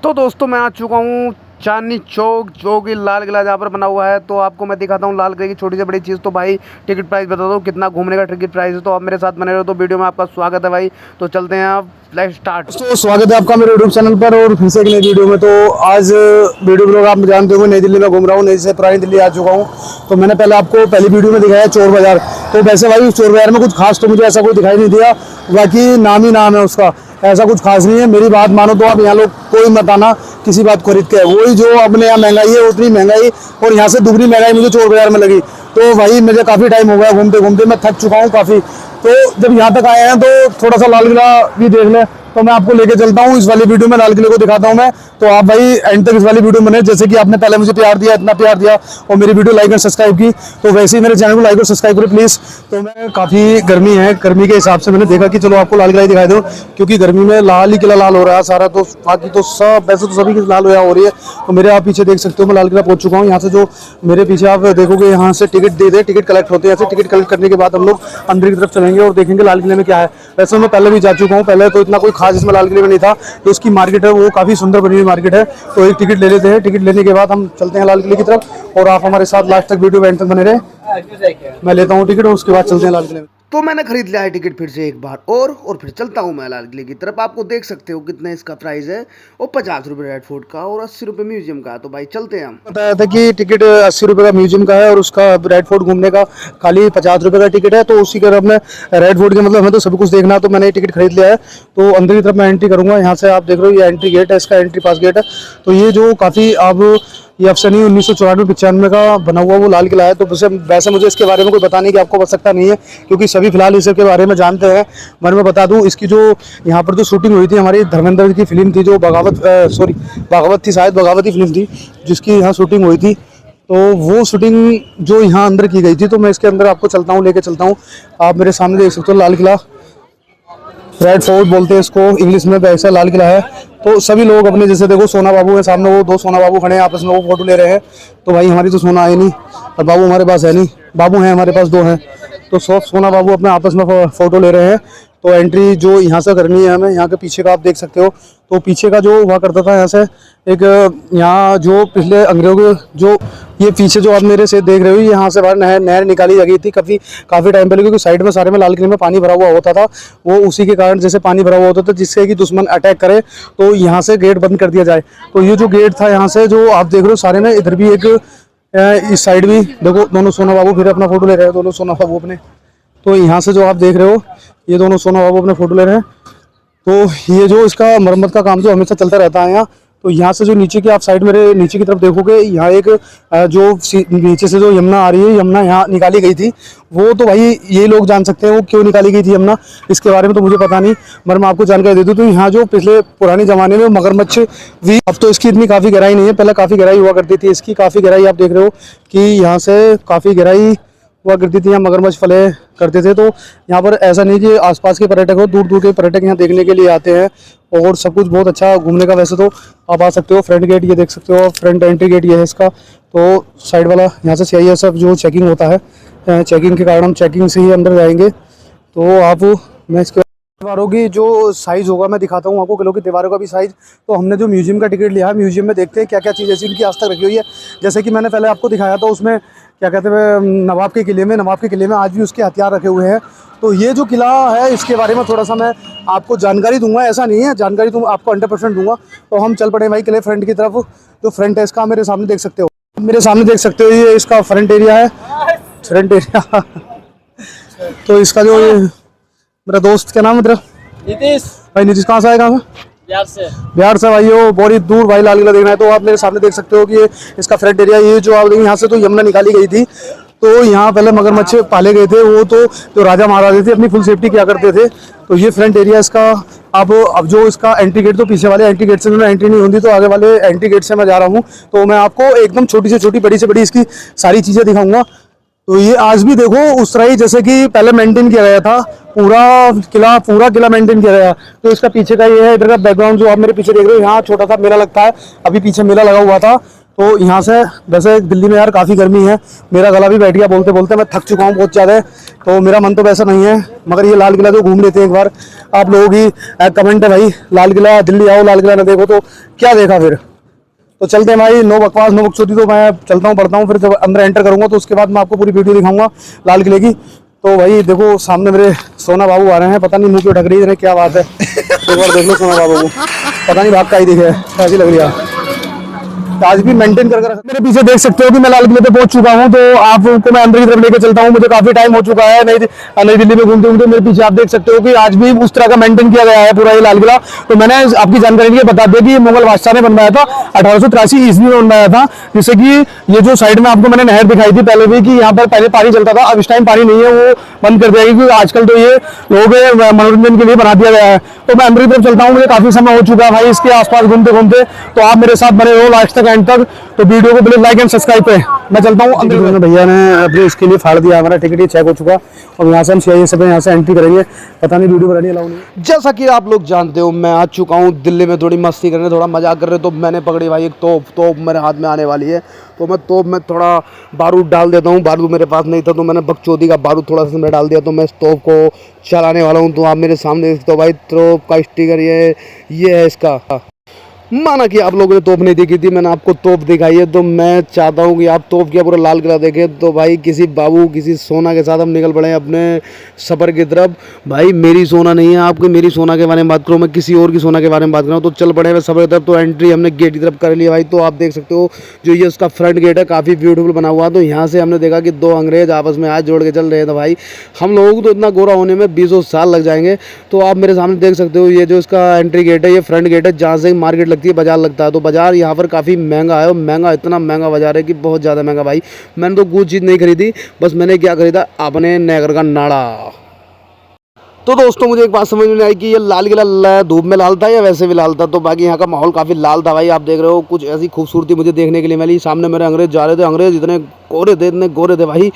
तो दोस्तों मैं आ चुका हूँ चांदनी चौक जो कि लाल किला जहाँ पर बना हुआ है। तो आपको मैं दिखाता हूँ लाल किले की छोटी से बड़ी चीज़। तो भाई टिकट प्राइस बता दो कितना घूमने का टिकट प्राइस है। तो आप मेरे साथ बने रहो। तो वीडियो में आपका स्वागत है भाई। तो चलते हैं आप, लेट्स स्टार्ट। तो स्वागत है आपका मेरे यूट्यूब चैनल पर और फिर से एक नई वीडियो में। तो आज वीडियो ब्लॉग आप जानते हो नई दिल्ली में घूम रहा हूँ, नई से पुरानी दिल्ली आ चुका हूँ। तो मैंने पहले आपको पहली वीडियो में दिखाया चोर बाजार। तो वैसे भाई उस चोर बाजार में कुछ खास तो मुझे ऐसा कोई दिखाई नहीं दिया, बाकी नाम ही नाम है उसका, ऐसा कुछ खास नहीं है। मेरी बात मानो तो आप यहाँ लोग कोई मत आना किसी बात खरीद के, वही जो अपने यहाँ महंगाई है उतनी महंगाई और यहाँ से दुगनी महंगाई मुझे चोर बाजार में लगी। तो भाई मुझे काफ़ी टाइम हो गया घूमते घूमते, मैं थक चुका हूँ काफ़ी। तो जब यहाँ तक आए हैं तो थोड़ा सा लाल किला भी देख लें। तो मैं आपको लेके चलता हूँ इस वाली वीडियो में, लाल किले को दिखाता हूँ मैं। तो आप भाई एंड तक इस वाली वीडियो बने, जैसे कि आपने पहले मुझे प्यार दिया, इतना प्यार दिया और मेरी वीडियो लाइक और सब्सक्राइब की, तो वैसे ही मेरे चैनल को लाइक और सब्सक्राइब करें प्लीज़। तो मैं काफ़ी गर्मी है, गर्मी के हिसाब से मैंने देखा कि चलो आपको लाल किला ही दिखाई दो, क्योंकि गर्मी में लाल ही किला लाल हो रहा है सारा। तो बाकी तो सब वैसे तो सभी की लाल हो रही है। तो मेरे आप पीछे देख सकते हो मैं लाल किला पहुंच चुका हूँ। यहाँ से जो मेरे पीछे आप देखोगे यहाँ से टिकट दे दे, टिकट कलेक्ट होते हैं। ऐसे टिकट कलेक्ट करने के बाद हम लोग अंदर की तरफ चलेंगे और देखेंगे लाल किले में क्या है। वैसे मैं पहले भी जा चुका हूँ, पहले तो इतना कोई खास इसमें लाल किले में नहीं था। तो उसकी मार्केट है वो काफ़ी सुंदर बनी हुई मार्केट है। तो एक टिकट ले लेते हैं, टिकट लेने के बाद हम चलते हैं लाल किले की तरफ और आप हमारे साथ लास्ट तक वीडियो में एंड तक बने रहे। मैं लेता हूँ टिकट और उसके बाद चलते हैं लाल किले में। तो मैंने खरीद लिया है टिकट फिर से एक बार और फिर चलता हूँ मैं लाल किले की तरफ। आपको देख सकते हो कितना इसका प्राइस है, और 50 रुपये रेड फोर्ट का और 80 रुपये म्यूजियम का। तो भाई चलते हैं हम। बताया था कि टिकट 80 रुपये का म्यूजियम का है और उसका रेड फोर्ट घूमने का खाली 50 रुपये का टिकट है। तो उसी के अपने रेड फोर्ट के मतलब हमें तो सब कुछ देखना, तो मैंने टिकट खरीद लिया है। तो अंदर की तरफ मैं एंट्री करूंगा। यहाँ से आप देख रहे हो ये एंट्री गेट है, इसका एंट्री पास गेट है। तो ये जो काफ़ी अब ये अफसनी 1994-95 का बना हुआ वो लाल किला है। तो वैसे मुझे इसके बारे में कोई बताने की आपको आवश्यकता नहीं है, क्योंकि सभी फिलहाल इसके बारे में जानते हैं। मैं बता दूं इसकी जो यहाँ पर जो शूटिंग हुई थी, हमारी धर्मेंद्र की फिल्म थी जो भागवत थी, शायद बगावती फिल्म थी जिसकी यहाँ शूटिंग हुई थी। तो वो शूटिंग जो यहाँ अंदर की गई थी, तो मैं इसके अंदर आपको चलता हूँ, लेके चलता हूँ। आप मेरे सामने देख सकते हो लाल किला, रेड फोर्ट बोलते हैं इसको इंग्लिश में, वैसा लाल किला है। तो सभी लोग अपने जैसे देखो सोना बाबू है सामने, वो दो सोना बाबू खड़े हैं आपस में, वो फोटो ले रहे हैं। तो भाई हमारी तो सोना है नहीं और बाबू हमारे पास है नहीं, बाबू हैं हमारे पास दो हैं। तो सब सोना बाबू अपने आपस में फोटो ले रहे हैं। तो एंट्री जो यहाँ से करनी है हमें, यहाँ के पीछे का आप देख सकते हो। तो पीछे का जो हुआ करता था यहाँ से एक, यहाँ जो पिछले अंग्रेजों के जो ये पीछे जो आप मेरे से देख रहे हो, यहाँ से बाहर नहर निकाली गई थी काफ़ी टाइम पहले, क्योंकि साइड में सारे में लाल किले में पानी भरा हुआ होता था। वो उसी के कारण जैसे पानी भरा हुआ होता था, जिससे कि दुश्मन अटैक करे तो यहाँ से गेट बंद कर दिया जाए। तो ये जो गेट था यहाँ से जो आप देख रहे हो सारे में, इधर भी एक, इस साइड भी देखो दोनों सोना बाबू फिर अपना फोटो ले रहे हैं, दोनों सोना बाबू अपने। तो यहाँ से जो आप देख रहे हो ये दोनों सोना बाबू अपने फोटो ले रहे हैं। तो ये जो इसका मरम्मत का काम जो हमेशा चलता रहता है यहाँ। तो यहाँ से जो नीचे की आप साइड मेरे नीचे की तरफ देखोगे, यहाँ एक जो नीचे से जो यमुना आ रही है, यमुना यहाँ निकाली गई थी। वो तो भाई ये लोग जान सकते हैं वो क्यों निकाली गई थी यमुना, इसके बारे में तो मुझे पता नहीं, मगर मैं आपको जानकारी दे दूँ। तो यहाँ जो पिछले पुराने ज़माने में मगरमच्छ भी, अब तो इसकी इतनी काफ़ी गहराई नहीं है, पहले काफ़ी गहराई हुआ करती थी। इसकी काफ़ी गहराई आप देख रहे हो कि यहाँ से काफ़ी गहराई हुआ करती थी, यहाँ मगरमच्छ फले करते थे। तो यहाँ पर ऐसा नहीं कि आसपास के पर्यटक हो, दूर दूर के पर्यटक यहाँ देखने के लिए आते हैं और सब कुछ बहुत अच्छा घूमने का। वैसे तो आप आ सकते हो, फ्रंट गेट ये देख सकते हो, फ्रंट एंट्री गेट ये है इसका। तो साइड वाला यहाँ से CISF जो चेकिंग होता है, चेकिंग के कारण हम चेकिंग से ही अंदर जाएंगे। तो आप, मैं इसके दीवारों की जो साइज़ होगा मैं दिखाता हूँ आपको, किलो की दीवारों का भी साइज़। तो हमने जो म्यूजियम का टिकट लिया है, म्यूजियम में देखते हैं क्या क्या चीज़ ऐसी उनकी आज तक रखी हुई है। जैसे कि मैंने पहले आपको दिखाया था उसमें क्या कहते हैं, नवाब के किले में आज भी उसके हथियार रखे हुए हैं। तो ये जो किला है इसके बारे में थोड़ा सा मैं आपको जानकारी दूंगा, ऐसा नहीं है, जानकारी तो आपको 100% दूंगा। तो हम चल पड़े भाई किले फ्रंट की तरफ। जो फ्रंट है इसका मेरे सामने देख सकते हो, ये इसका फ्रंट एरिया है, फ्रंट एरिया। तो इसका जो मेरा दोस्त, क्या नाम है तेरा? नीतीश भाई नीतीश कहाँ से आएगा? बिहार से भाई, वो बहुत दूर भाई लाल किला देखना है। तो आप मेरे सामने देख सकते हो कि ये इसका फ्रंट एरिया, ये जो आप यहाँ से तो यमुना निकाली गई थी। तो यहाँ पहले मगरमच्छ पाले गए थे, वो तो जो राजा महाराजा थे अपनी फुल सेफ्टी किया करते थे। तो ये फ्रंट एरिया इसका। अब जो इसका एंट्री गेट, तो पीछे वाले एंट्री गेट से मैंने एंट्री नहीं होती, तो आगे वाले एंट्री गेट से मैं जा रहा हूँ। तो मैं आपको एकदम छोटी से छोटी, बड़ी से बड़ी इसकी सारी चीज़ें दिखाऊंगा। तो ये आज भी देखो उस तरह ही जैसे कि पहले मेंटेन किया गया था, पूरा किला मेंटेन किया गया। तो इसका पीछे का ये है, इधर का बैकग्राउंड जो आप मेरे पीछे देख रहे हो, यहाँ छोटा सा मेला लगता है, अभी पीछे मेला लगा हुआ था। तो यहाँ से वैसे दिल्ली में यार काफ़ी गर्मी है, मेरा गला भी बैठ गया बोलते बोलते, मैं थक चुका हूँ बहुत ज़्यादा। तो मेरा मन तो वैसा नहीं है, मगर ये लाल किला तो घूम लेते हैं एक बार। आप लोगों की कमेंट है भाई, लाल किला दिल्ली आओ, लाल किला ना देखो तो क्या देखा फिर। तो चलते हैं भाई, नो बकवास नो बकचोदी। तो मैं चलता हूँ, पढ़ता हूँ, फिर जब अंदर एंटर करूँगा तो उसके बाद मैं आपको पूरी वीडियो दिखाऊंगा लाल किले की। तो भाई देखो सामने मेरे सोना बाबू आ रहे हैं, पता नहीं मुँह क्यों ढक रही है, क्या बात है। एक बार देख लो सोना बाबू को, पता नहीं भाग का ही दिखे, ऐसी लग रही है। आज भी मेंटेन कर रखा। मेरे पीछे देख सकते हो कि मैं लाल किले पे पहुंच चुका हूं, तो आपको मैं अंदर की तरफ लेके चलता हूं। मुझे काफी टाइम हो चुका है नई दिल्ली में घूमते घूमते। मेरे पीछे आप देख सकते हो कि आज भी उस तरह का मेंटेन किया गया है पूरा ये लाल किला। तो मैंने आपकी जानकारी के लिए बता दिया कि ये मुगल बादशाह ने बनवाया था, 1883 ईस्वी में बनवाया था। जैसे कि ये जो साइड में आपको मैंने नहर दिखाई थी पहले भी, कि यहाँ पर पहले पानी चलता था, अब इस टाइम पानी नहीं है, वो बंद कर दिया क्योंकि आजकल तो ये लोगों के मनोरंजन के लिए बना दिया गया है। तो मैं अंदर की तरफ चलता हूँ, मुझे काफी समय हो चुका है भाई इसके आसपास घूमते घूमते। तो आप मेरे साथ बने रहो लास्ट तक, एंड तक। तो वीडियो को प्लीज लाइक एंड सब्सक्राइब पे। मैं चलता हूँ अंदर में। भैया ने अपने इसके लिए फाड़ दिया, हमारा टिकट ही चेक हो चुका, और यहाँ से हम सीआईए से यहाँ से एंट्री करेंगे। पता नहीं वीडियो बनानी अलाउ नहीं। जैसा कि आप लोग जानते हो, मैं आ चुका हूँ दिल्ली में थोड़ी मस्ती करने, थोड़ा मजाक कर रहे। तो मैंने पकड़ी भाई एक तोप मेरे हाथ में आने वाली है। तो मैं तोप में थोड़ा बारूद डाल देता हूँ। बारूद मेरे पास नहीं था तो मैंने बकचोदी का बारूद थोड़ा सा मैं डाल दिया। तो मैं इस तोप को चलाने वाला हूँ। तो आप मेरे सामने देख, तो भाई तोप का स्टिकर ये है इसका। माना कि आप लोगों ने तोप नहीं देखी थी, मैंने आपको तोप दिखाई है। तो मैं चाहता हूँ कि आप तोप किया पूरा लाल किला देखें। तो भाई किसी बाबू किसी सोना के साथ हम निकल पड़े हैं अपने सफ़र की तरफ। भाई मेरी सोना नहीं है, आपको मेरी सोना के बारे में बात करूँ, मैं किसी और की सोना के बारे में बात कर रहा हूँ। तो चल पड़े हैं सफ़र की तरफ। तो एंट्री हमने गेट की तरफ कर लिया भाई। तो आप देख सकते हो जो ये उसका फ्रंट गेट है, काफ़ी ब्यूटीफुल बना हुआ। तो यहाँ से हमने देखा कि दो अंग्रेज आपस में हाथ जोड़ के चल रहे हैं। तो भाई हम लोगों को तो इतना गोरा होने में 20 साल लग जाएंगे। तो आप मेरे सामने देख सकते हो ये जो इसका एंट्री गेट है, ये फ्रंट गेट है, जहाँ से मार्केट लगती है, बाजार लगता है। तो बाजार यहाँ पर काफ़ी महंगा है, और महंगा इतना महंगा बाजार है कि बहुत ज़्यादा महंगा। भाई मैंने तो कुछ चीज़ नहीं खरीदी, बस मैंने क्या खरीदा, अपने नगर का नाड़ा। तो दोस्तों मुझे एक बात समझ में नहीं आई कि ये लाल किला धूप में लाल था या वैसे भी लाल था। तो बाकी यहाँ का माहौल काफ़ी लाल था भाई। आप देख रहे हो कुछ ऐसी खूबसूरती मुझे देखने के लिए मिली। सामने मेरे अंग्रेज जा रहे थे, अंग्रेज इतने गोरे थे भाई,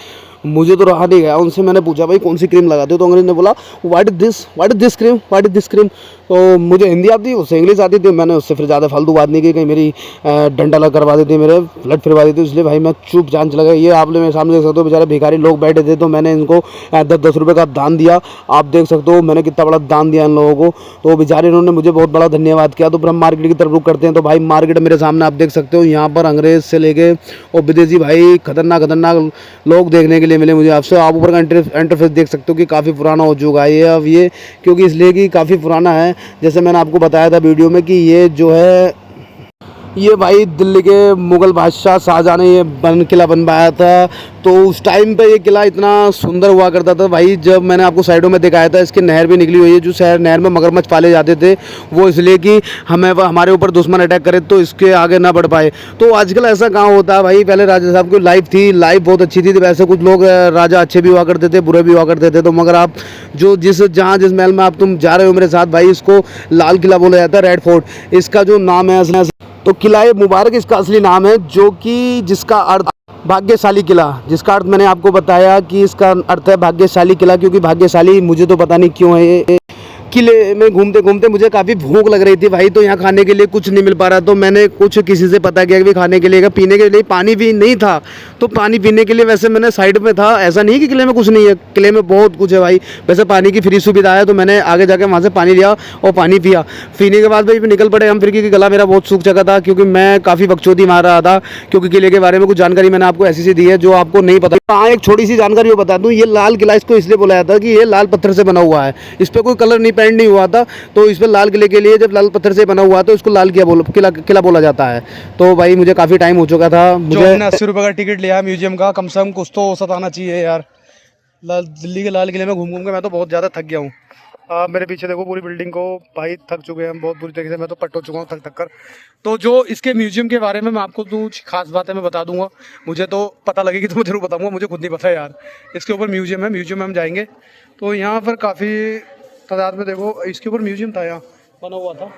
मुझे तो रहा नहीं गया। उनसे मैंने पूछा भाई कौन सी क्रीम लगाते हो, तो अंग्रेज ने बोला व्हाट इज दिस क्रीम। तो मुझे हिंदी आती, उससे इंग्लिश आती थी। मैंने उससे फिर ज़्यादा फालतू बात नहीं की, कहीं मेरी डंडा लग करवा देती, मेरे फ्लड फिरवा देती, इसलिए भाई मैं चुप जान चला गया। ये आप लोग मेरे सामने देख सकते हो बेचारे भिखारी लोग बैठे थे। तो मैंने इनको 10-10 रुपये का दान दिया। आप देख सकते हो मैंने कितना बड़ा दान दिया इन लोगों को। तो बेचारे इन्होंने मुझे बहुत बड़ा धन्यवाद किया। तो फिर हम मार्केट की तरफ रुक करते हैं। तो भाई मार्केट मेरे सामने आप देख सकते हो, यहाँ पर अंग्रेज से लेके और विदेशी भाई खतरनाक लोग देखने के लिए मिले मुझे। आपसे आप ऊपर का इंटरफेस देख सकते हो कि काफ़ी पुराना हो चुका है ये अब, ये क्योंकि इसलिए कि काफ़ी पुराना है। जैसे मैंने आपको बताया था वीडियो में कि ये जो है, ये भाई दिल्ली के मुग़ल बादशाह शाहजहाँ ने ये किला बनवाया था। तो उस टाइम पे ये किला इतना सुंदर हुआ करता था भाई। जब मैंने आपको साइडों में दिखाया था, इसकी नहर भी निकली हुई है। जो शहर नहर में मगरमच्छ पाले जाते थे, वो इसलिए कि हमारे ऊपर दुश्मन अटैक करे तो इसके आगे ना बढ़ पाए। तो आजकल ऐसा कहाँ होता है भाई। पहले राजा साहब की लाइफ थी, लाइफ बहुत अच्छी थी। वैसे कुछ लोग राजा अच्छे भी हुआ करते थे, बुरे भी हुआ करते थे। तो मगर आप जो जिस महल में आप तुम जा रहे हो मेरे साथ भाई, इसको लाल किला बोला जाता है, रेड फोर्ट इसका जो नाम है। तो किला मुबारक इसका असली नाम है, जो कि जिसका अर्थ भाग्यशाली किला, जिसका अर्थ मैंने आपको बताया कि इसका अर्थ है भाग्यशाली किला। क्योंकि भाग्यशाली मुझे तो पता नहीं क्यों है ये। किले में घूमते घूमते मुझे काफ़ी भूख लग रही थी भाई। तो यहाँ खाने के लिए कुछ नहीं मिल पा रहा। तो मैंने कुछ किसी से पता किया कि खाने के लिए, पीने के लिए पानी भी नहीं था। तो पानी पीने के लिए वैसे मैंने साइड में था, ऐसा नहीं कि किले में कुछ नहीं है, किले में बहुत कुछ है भाई। वैसे पानी की फ्री सुविधा है। तो मैंने आगे जाके वहाँ से पानी लिया और पानी पिया। पीने के बाद भाई निकल पड़े हम फिर, क्योंकि गला मेरा बहुत सूख चुका था, क्योंकि मैं काफ़ी बकचोदी मार रहा था। क्योंकि किले के बारे में कुछ जानकारी मैंने आपको ऐसी सी दी है जो आपको नहीं पता। हाँ एक छोटी सी जानकारी वो बता दूँ, ये लाल किला इसको इसलिए बोला जाता है कि ये लाल पत्थर से बना हुआ है। इस पर कोई कलर नहीं पेंट नहीं हुआ था। तो इस पर लाल किले के लिए जब लाल पत्थर से बना हुआ तो इसको लाल किला बोला जाता है। तो भाई मुझे काफ़ी टाइम हो चुका था। मुझे 80 रुपये का टिकट लिया म्यूजियम का, कम से कम कुछ तो औसत आना चाहिए यार। दिल्ली के लाल किले में घूम के मैं तो बहुत ज़्यादा थक गया हूँ। आप मेरे पीछे देखो पूरी बिल्डिंग को, भाई थक चुके हैं हम बहुत बुरी तरीके से। मैं तो पट हो चुका हूँ थक कर। तो जो इसके म्यूजियम के बारे में मैं आपको कुछ खास बातें मैं बता दूंगा। मुझे तो पता लगेगी तो मैं जरूर बताऊंगा, मुझे खुद नहीं पता यार। इसके ऊपर म्यूजियम है, म्यूजियम में हम जाएंगे। तो यहाँ पर काफ़ी तादाद में देखो, इसके ऊपर म्यूजियम था, यहाँ बना हुआ था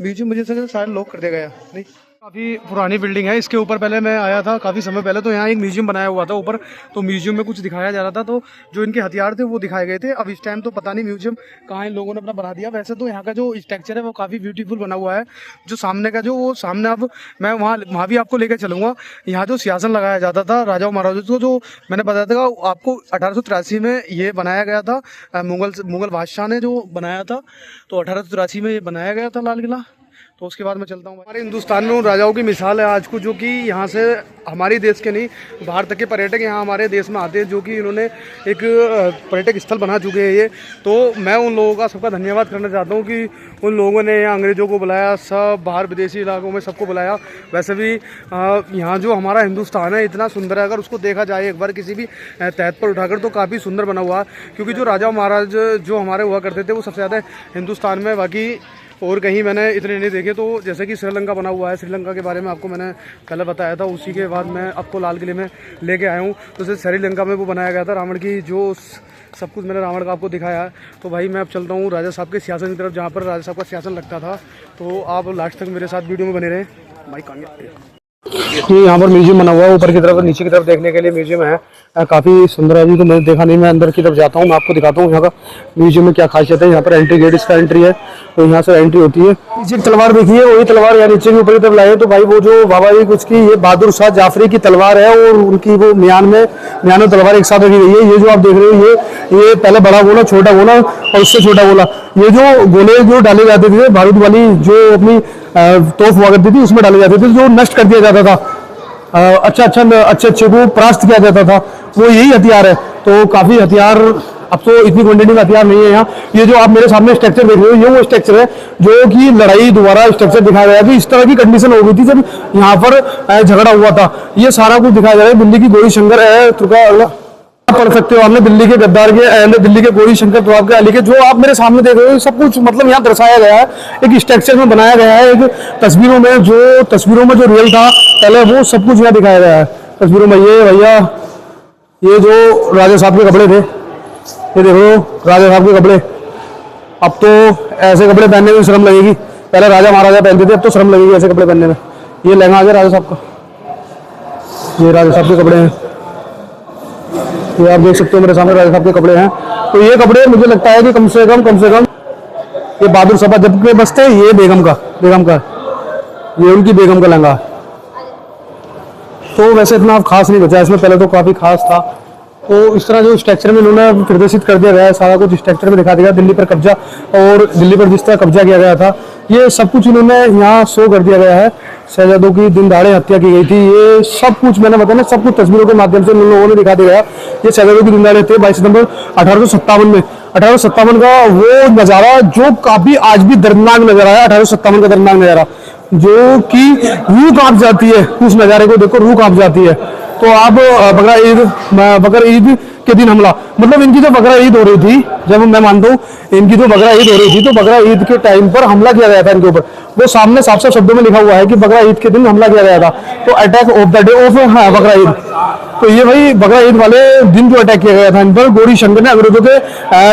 म्यूजियम। मुझे से शायद लॉक कर दिया गया नहीं। काफ़ी पुरानी बिल्डिंग है। इसके ऊपर पहले मैं आया था काफ़ी समय पहले, तो यहाँ एक म्यूजियम बनाया हुआ था ऊपर, तो म्यूजियम में कुछ दिखाया जा रहा था, तो जो इनके हथियार थे वो दिखाए गए थे। अब इस टाइम तो पता नहीं म्यूजियम कहाँ इन लोगों ने अपना बना दिया। वैसे तो यहाँ का जो स्ट्रक्चर है वो काफ़ी ब्यूटीफुल बना हुआ है। जो सामने का जो वो सामने, अब मैं वहाँ भी आपको लेकर चलूँगा। यहाँ जो सिंहासन लगाया जाता था राजाओं महाराजों को, जो मैंने बताया था आपको 1883 में ये बनाया गया था। मुगल बादशाह ने जो बनाया था, तो 1883 में ये बनाया गया था लाल किला। तो उसके बाद मैं चलता हूँ। हमारे हिंदुस्तान में उन राजाओं की मिसाल है आज को, जो कि यहाँ से हमारे देश के नहीं बाहर तक के पर्यटक यहाँ हमारे देश में आते हैं, जो कि इन्होंने एक पर्यटक स्थल बना चुके हैं ये। तो मैं उन लोगों का सबका धन्यवाद करना चाहता हूँ कि उन लोगों ने अंग्रेज़ों को बुलाया, सब बाहर विदेशी इलाकों में सबको बुलाया। वैसे भी यहाँ जो हमारा हिंदुस्तान है इतना सुंदर है, अगर उसको देखा जाए एक बार किसी भी तहत पर उठाकर, तो काफ़ी सुंदर बना हुआ है। क्योंकि जो राजा महाराज जो हमारे हुआ करते थे वो सबसे ज़्यादा हिंदुस्तान में, बाकी और कहीं मैंने इतने नहीं देखे। तो जैसे कि श्रीलंका बना हुआ है, श्रीलंका के बारे में आपको मैंने पहले बताया था, उसी के बाद मैं आपको लाल किले में लेके आया हूँ। तो जैसे श्रीलंका में वो बनाया गया था रावण की, जो सब कुछ मैंने रावण का आपको दिखाया है। तो भाई मैं अब चलता हूँ राजा साहब के सिंहासन की तरफ, जहाँ पर राजा साहब का सिंहासन लगता था। तो आप लास्ट तक मेरे साथ वीडियो में बने रहें। बाइक आगे ये यहाँ पर म्यूजियम बना हुआ है, ऊपर की तरफ नीचे की तरफ देखने के लिए म्यूजियम है। काफ़ी सुंदर है। अभी तो मैंने देखा नहीं, मैं अंदर की तरफ जाता हूँ, मैं आपको दिखाता हूँ यहाँ का म्यूजियम में क्या खासियत है। यहाँ पर एंट्री गेट, इसका एंट्री है, तो यहाँ से एंट्री होती है। नीचे तलवार देखिए, वही तलवार यहाँ नीचे की ऊपर की तरफ लाए, तो भाई वो जो बाबा जी कुछ की, ये बहादुर शाह जाफरी की तलवार है, और उनकी वो म्यान तलवार एक साथ रखी गई है। ये जो आप देख रहे हो, ये पहले बड़ा गोला, छोटा गोला और उससे छोटा गोला, ये जो गोले जो डाले जाते थे बारूद वाली जो अपनी तोप हुआ करती थी, उसमें डाले जाते थे, जो नष्ट कर दिया जाता था, अच्छे को परास्त किया जाता था, वो यही हथियार है। तो काफ़ी हथियार, अब तो इतनी क्वांटिटी में हथियार नहीं है यहाँ। ये जो आप मेरे सामने स्ट्रक्चर देख रहे हो, ये वो स्ट्रक्चर है जो कि लड़ाई दोबारा स्ट्रक्चर दिखाया गया है। इस तरह की कंडीशन हो गई थी जब यहाँ पर झगड़ा हुआ था, ये सारा कुछ दिखाया जा रहा है। दिल्ली की गौरी शंकर है तुर्का पढ़ सकते हो आपने, दिल्ली के गद्दार के, दिल्ली के गौरी शंकर तुराब के, अली के, जो आप मेरे सामने देख रहे हो, सब कुछ मतलब यहाँ दर्शाया गया है, एक स्ट्रक्चर में बनाया गया है। एक तस्वीरों में जो रियल था पहले, वो सब कुछ यहाँ दिखाया गया है तस्वीरों में। ये भैया, ये जो राजा साहब के कपड़े थे, ये देखो राजा साहब के कपड़े। अब तो ऐसे कपड़े पहनने में शर्म लगेगी, पहले राजा महाराजा पहनते थे, अब तो शर्म लगेगी ऐसे कपड़े पहनने में। ये लहंगा आ गया राजा साहब का, ये राजा साहब के कपड़े हैं, ये आप देख सकते हो मेरे सामने राजा साहब के कपड़े हैं। तो ये कपड़े मुझे लगता है कि कम से कम ये बहादुर सभा जब के बसते, ये बेगम का ये उनकी बेगम का लहंगा। तो वैसे इतना खास नहीं बचा इसमें, पहले तो काफ़ी खास था। तो इस तरह जो स्ट्रक्चर में इन्होंने प्रदर्शित कर दिया गया है, सारा कुछ स्ट्रक्चर में दिखा दिया गया। दिल्ली पर कब्जा, और दिल्ली पर जिस तरह कब्जा किया गया था, ये सब कुछ इन्होंने यहाँ शो कर दिया गया है। शहजादों की दिन दहाड़े हत्या की गई थी, ये सब कुछ मैंने बताया ना, सब कुछ तस्वीरों के माध्यम से उन लोगों ने दिखा दिया गया। ये शहजादों की दिन दहाड़े थे 22 सितंबर 1857 में। 1857 का वो नज़ारा जो काफ़ी आज भी दर्दनाक नज़ारा है, 1857 का दर्दनाक नज़ारा, जो कि रूह कांप जाती है। उस नज़ारे को देखो, रूह कांप जाती है। तो आप बकरा ईद के दिन हमला, मतलब इनकी जो बकरा ईद हो रही थी, जब मैं मानता हूँ इनकी जो बकरा ईद हो रही थी, तो बकरा ईद के टाइम पर हमला किया गया था इनके ऊपर। वो सामने साफ साफ शब्दों में लिखा हुआ है कि बकरा ईद के दिन हमला किया गया था। तो attack of the day of बकरा ईद, तो ये भाई बकरा ईद वाले दिन जो अटैक किया गया था इन पर, गौरी शंकर ने अंग्रेजों के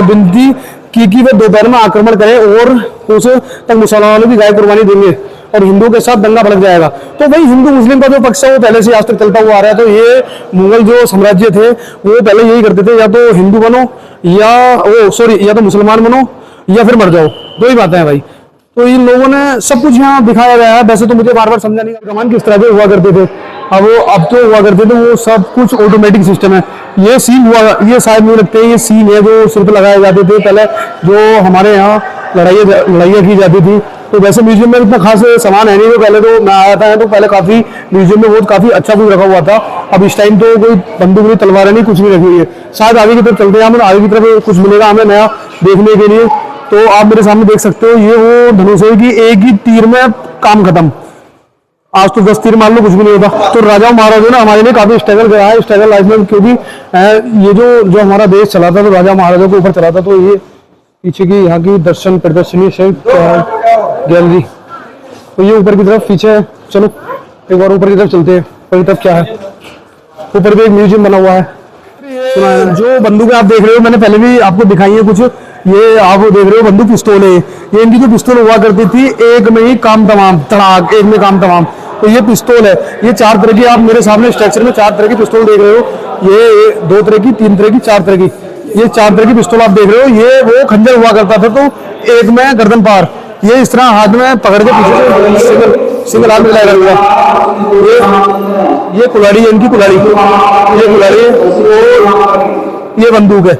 विनती की वे दोपहर में आक्रमण करें और उस तक मुसलमानों की गाय कुर्बानी देंगे और हिंदुओं के साथ दंगा भड़क जाएगा। तो भाई हिंदू मुस्लिम का जो पक्ष है वो पहले से आज तक चलता हुआ आ रहा है। तो ये मुगल जो साम्राज्य थे वो पहले यही करते थे, या तो हिंदू बनो या तो मुसलमान बनो या फिर मर जाओ, दो ही बातें हैं भाई। तो इन लोगों ने सब कुछ यहाँ दिखाया गया है। वैसे तो मुझे बार बार समझा नहीं, कमान किस तरह के हुआ करते थे, अब तो हुआ करते थे वो सब कुछ ऑटोमेटिक सिस्टम है। ये सीन हुआ, ये शायद मुझे लगता है ये सीन है जो सिर पर लगाए जाते थे पहले, जो हमारे यहाँ लड़ाइयाँ की जाती थी। तो वैसे म्यूजियम में इतना खास सामान है नहीं। तो पहले तो मैं आया था, तो पहले काफ़ी म्यूजियम में बहुत काफ़ी अच्छा कुछ रखा हुआ था। अब इस टाइम तो कोई बंदूक नहीं, तलवारें नहीं, कुछ नहीं रखी हुई है। शायद आगे की तरफ चलते हैं, हमें आगे की तरफ कुछ मिलेगा हमें नया देखने के लिए। तो आप मेरे सामने देख सकते हो, ये वो धनुष है कि एक ही तीर में काम खत्म। आज तो 10 तीर मान लो, कुछ भी नहीं होता। तो राजाओं महाराजों ने हमारे लिए काफ़ी स्ट्रगल करा है, स्ट्रगल लाइफ में, क्योंकि ये जो हमारा देश चला था, तो राजा महाराजों के ऊपर चला था। तो ये पीछे की यहाँ की दर्शन प्रदर्शनी गैलरी, तो ये ऊपर की तरफ पीछे है। चलो एक बार ऊपर की तरफ चलते हैं। ऊपर की तरफ क्या है, ऊपर भी एक म्यूजियम बना हुआ है। जो बंदूकें आप देख रहे हो, मैंने पहले भी आपको दिखाई है कुछ। ये आप देख रहे हो बंदूक पिस्तौल है, ये इनकी जो पिस्तौल हुआ करती थी, एक में ही काम तमाम, तड़ाक, एक में काम तमाम। तो ये पिस्तौल है, ये 4 तरह की, आप मेरे सामने स्ट्रक्चर में 4 तरह की पिस्तौल देख रहे हो। ये 2 तरह की, 3 तरह की, 4 तरह की, ये 4 तरह की पिस्तौल आप देख रहे हो। ये वो खंजर हुआ करता था, तो एक में गर्दन पार, ये इस तरह हाथ में पकड़ के पीछे से सिंगल हाथ में लगाया हुआ। ये कुल्हाड़ी है, इनकी कुल्हाड़ी, ये कुल्हाड़ी है, और ये बंदूक है।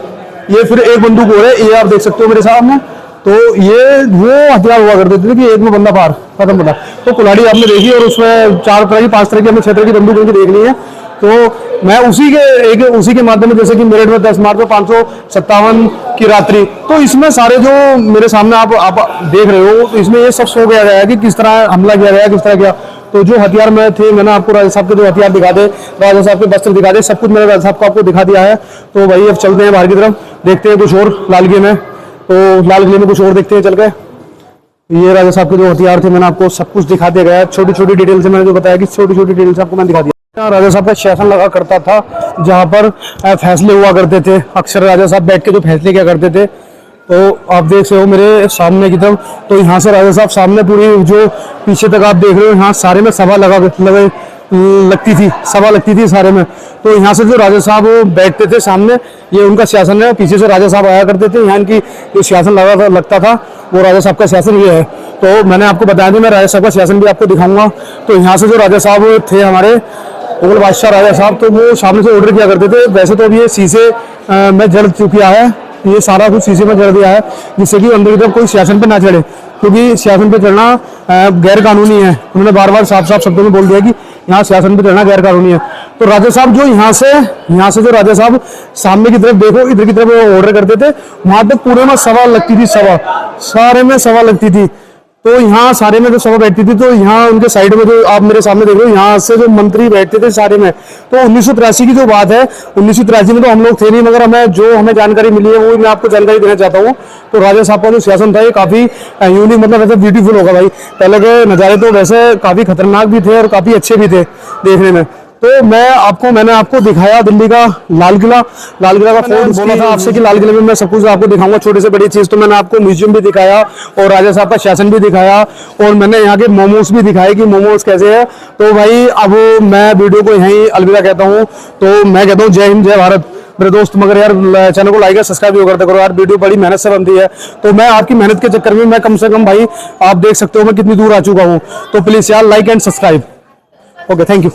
ये फिर एक बंदूक और है, ये आप देख सकते हो मेरे सामने। तो ये वो हथियार हुआ करते थे कि एक में बंदा पार खत्म होता। तो कुल्हाड़ी आपने देखी, और उसमें 4 तरह की, 5 तरह की, हमने 6 तरह की बंदूक इनकी देखनी है। तो मैं उसी के माध्यम में, जैसे कि मेरठ में 10 मार्च को 557 की रात्रि, तो इसमें सारे जो मेरे सामने आप देख रहे हो, तो इसमें ये सब शो किया गया है कि किस तरह हमला किया गया, किस तरह किया। तो जो हथियार में थे, मैंने आपको राजा साहब के जो हथियार दिखा दे, राजा साहब के वस्त्र दिखा दे, सब कुछ मैंने राजा साहब को आपको दिखा दिया है। तो भाई अब चलते हैं बाहर की तरफ, देखते हैं कुछ और लाल किले में। तो लाल किले में कुछ और देखते हैं चल के। ये राजा साहब के जो हथियार थे, मैंने आपको सब कुछ दिखा दिया गया, छोटी छोटी डिटेल से मैंने जो बताया कि छोटी छोटी डिटेल से आपको मैंने दिखा दिया। राजा साहब का शासन लगा करता था, जहाँ पर फैसले हुआ करते थे, अक्सर राजा साहब बैठ के जो फैसले किया करते थे। तो आप देख सकते हो मेरे सामने की तरफ, तो यहाँ से राजा साहब सामने पूरी जो पीछे तक आप देख रहे हो, यहाँ सारे में सभा लगती थी, सभा लगती थी सारे में। तो यहाँ से जो राजा साहब बैठते थे सामने, ये उनका शासन है। पीछे से राजा साहब आया करते थे, यहाँ इनकी जो शासन लगता था, वो राजा साहब का शासन ये है। तो मैंने आपको बताया था, मैं राजा साहब का शासन भी आपको दिखाऊंगा। तो यहाँ से जो राजा साहब थे हमारे मुगल बादशाह राजा साहब, तो वो सामने से ऑर्डर किया करते थे। वैसे तो अब ये शीशे में जड़ चुका है, ये सारा कुछ शीशे में जड़ दिया है, जिससे कि अंदर की तरफ कोई शासन पे ना चढ़े, क्योंकि शासन पे चढ़ना गैर कानूनी है। उन्होंने बार बार साफ साफ शब्दों में बोल दिया कि यहाँ शासन पे चढ़ना गैर कानूनी है। तो राजा साहब जो यहाँ से जो राजा साहब सामने की तरफ देखो, इधर की तरफ ऑर्डर करते थे, वहां तक पूरे में सभा लगती थी, सभा सारे में सभा लगती थी। तो यहाँ सारे में जो सभा बैठती थी, तो यहाँ उनके साइड में जो आप मेरे सामने देख रहे हो, यहाँ से जो मंत्री बैठते थे सारे में। तो 1983 की जो बात है, 1983 में तो हम लोग थे नहीं, मगर हमें जानकारी मिली है, वो मैं आपको जानकारी देना चाहता हूँ। तो राजा साहब का जो शासन था, ये काफी यूनिक, मतलब वैसे ब्यूटीफुल होगा भाई। पहले के नज़ारे तो वैसे काफी खतरनाक भी थे और काफी अच्छे भी थे देखने में। तो मैंने आपको दिखाया दिल्ली का लाल किला का फोर्ट। बोला था आपसे कि लाल किले में मैं सब कुछ आपको दिखाऊंगा, छोटे से बड़ी चीज। तो मैंने आपको म्यूजियम भी दिखाया, और राजा साहब का शासन भी दिखाया, और मैंने यहाँ के मोमोज भी दिखाए कि मोमोज कैसे है। तो भाई अब मैं वीडियो को यहीं अलविदा कहता हूँ। तो मैं कहता हूँ जय हिंद, जय भारत मेरे दोस्त। मगर यार चैनल को लाइक और सब्सक्राइब भी करते करो यार, वीडियो बड़ी मेहनत से बनती है। तो मैं आपकी मेहनत के चक्कर में, मैं कम से कम भाई, आप देख सकते हो मैं कितनी दूर आ चुका हूँ। तो प्लीज यार like and subscribe. Okay, thank you.